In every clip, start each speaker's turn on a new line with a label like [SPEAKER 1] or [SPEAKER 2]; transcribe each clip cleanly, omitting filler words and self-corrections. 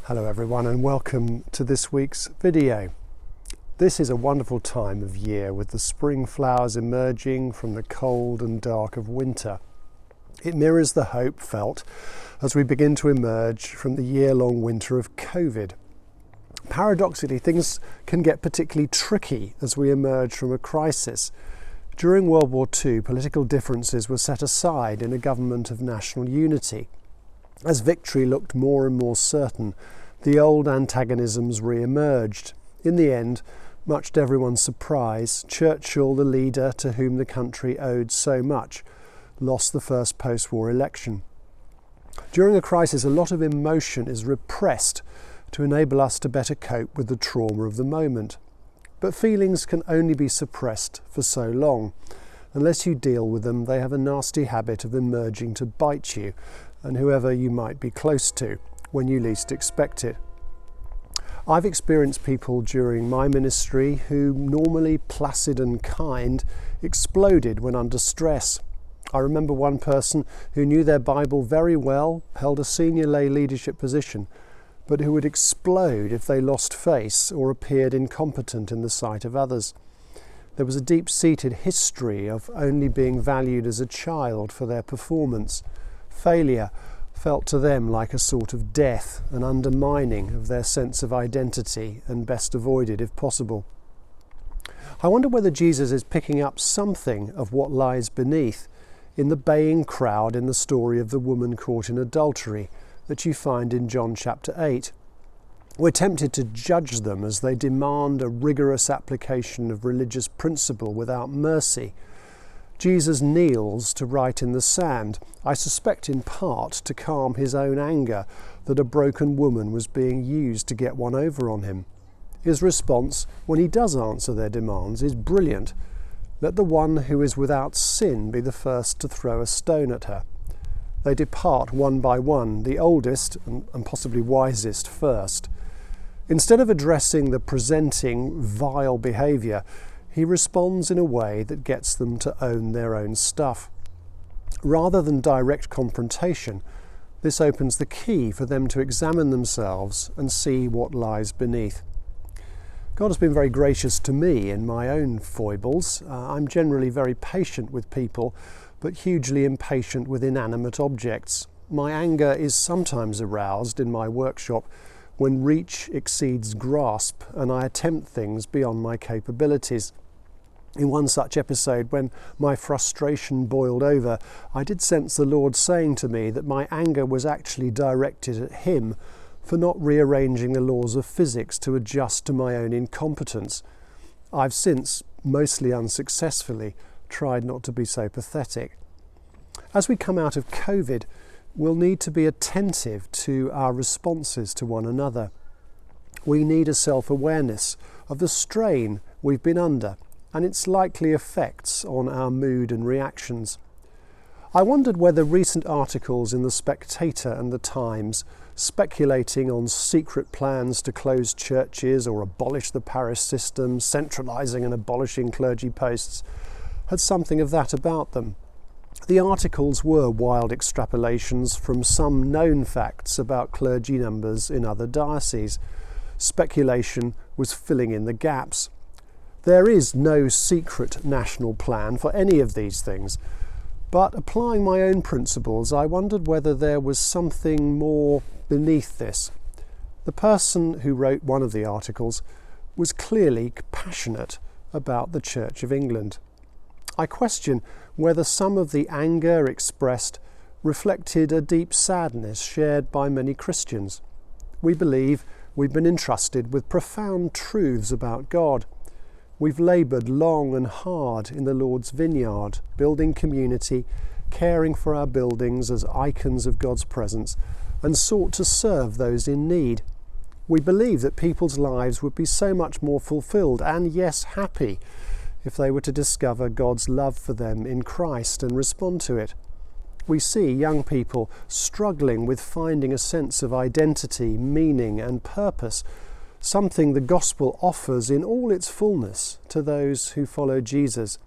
[SPEAKER 1] Hello everyone and welcome to this week's video. This is a wonderful time of year with the spring flowers emerging from the cold and dark of winter. It mirrors the hope felt as we begin to emerge from the year-long winter of COVID. Paradoxically, things can get particularly tricky as we emerge from a crisis. During World War II, political differences were set aside in a government of national unity. As victory looked more and more certain, the old antagonisms re-emerged. In the end, much to everyone's surprise, Churchill, the leader to whom the country owed so much, lost the first post-war election. During a crisis, a lot of emotion is repressed to enable us to better cope with the trauma of the moment. But feelings can only be suppressed for so long. Unless you deal with them, they have a nasty habit of emerging to bite you and whoever you might be close to when you least expect it. I've experienced people during my ministry who, normally placid and kind, exploded when under stress. I remember one person who knew their Bible very well, held a senior lay leadership position, but who would explode if they lost face or appeared incompetent in the sight of others. There was a deep-seated history of only being valued as a child for their performance. Failure felt to them like a sort of death, an undermining of their sense of identity, and best avoided if possible. I wonder whether Jesus is picking up something of what lies beneath in the baying crowd in the story of the woman caught in adultery that you find in John chapter 8. We're tempted to judge them as they demand a rigorous application of religious principle without mercy. Jesus kneels to write in the sand, I suspect in part to calm his own anger that a broken woman was being used to get one over on him. His response, when he does answer their demands, is brilliant. Let the one who is without sin be the first to throw a stone at her. They depart one by one, the oldest and possibly wisest first. Instead of addressing the presenting vile behaviour, he responds in a way that gets them to own their own stuff. Rather than direct confrontation, this opens the key for them to examine themselves and see what lies beneath. God has been very gracious to me in my own foibles. I'm generally very patient with people, but hugely impatient with inanimate objects. My anger is sometimes aroused in my workshop when reach exceeds grasp and I attempt things beyond my capabilities. In one such episode, when my frustration boiled over, I did sense the Lord saying to me that my anger was actually directed at him for not rearranging the laws of physics to adjust to my own incompetence. I've since, mostly unsuccessfully, tried not to be so pathetic. As we come out of COVID, we'll need to be attentive to our responses to one another. We need a self-awareness of the strain we've been under and its likely effects on our mood and reactions. I wondered whether recent articles in The Spectator and The Times speculating on secret plans to close churches or abolish the parish system, centralising and abolishing clergy posts, had something of that about them. The articles were wild extrapolations from some known facts about clergy numbers in other dioceses. Speculation was filling in the gaps. There is no secret national plan for any of these things, but applying my own principles, I wondered whether there was something more beneath this. The person who wrote one of the articles was clearly passionate about the Church of England. I question whether some of the anger expressed reflected a deep sadness shared by many Christians. We believe we've been entrusted with profound truths about God. We've laboured long and hard in the Lord's vineyard, building community, caring for our buildings as icons of God's presence, and sought to serve those in need. We believe that people's lives would be so much more fulfilled and, yes, happy if they were to discover God's love for them in Christ and respond to it. We see young people struggling with finding a sense of identity, meaning and purpose, something the gospel offers in all its fullness to those who follow Jesus.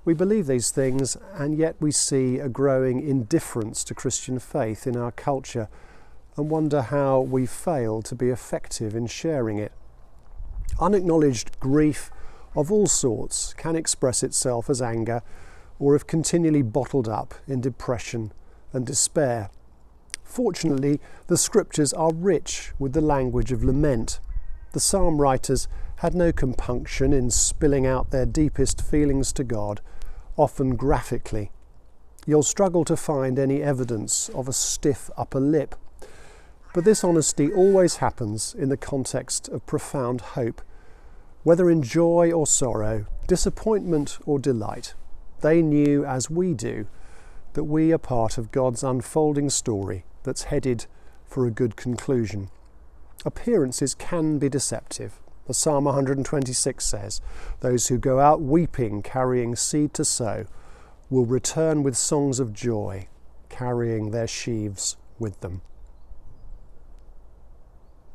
[SPEAKER 1] We believe these things, and yet we see a growing indifference to Christian faith in our culture, and wonder how we fail to be effective in sharing it. Unacknowledged grief of all sorts can express itself as anger, or if continually bottled up in depression and despair. Fortunately, the scriptures are rich with the language of lament. The psalm writers had no compunction in spilling out their deepest feelings to God, often graphically. You'll struggle to find any evidence of a stiff upper lip, but this honesty always happens in the context of profound hope. Whether in joy or sorrow, disappointment or delight, they knew, as we do, that we are part of God's unfolding story that's headed for a good conclusion. Appearances can be deceptive. As Psalm 126 says, those who go out weeping, carrying seed to sow, will return with songs of joy, carrying their sheaves with them.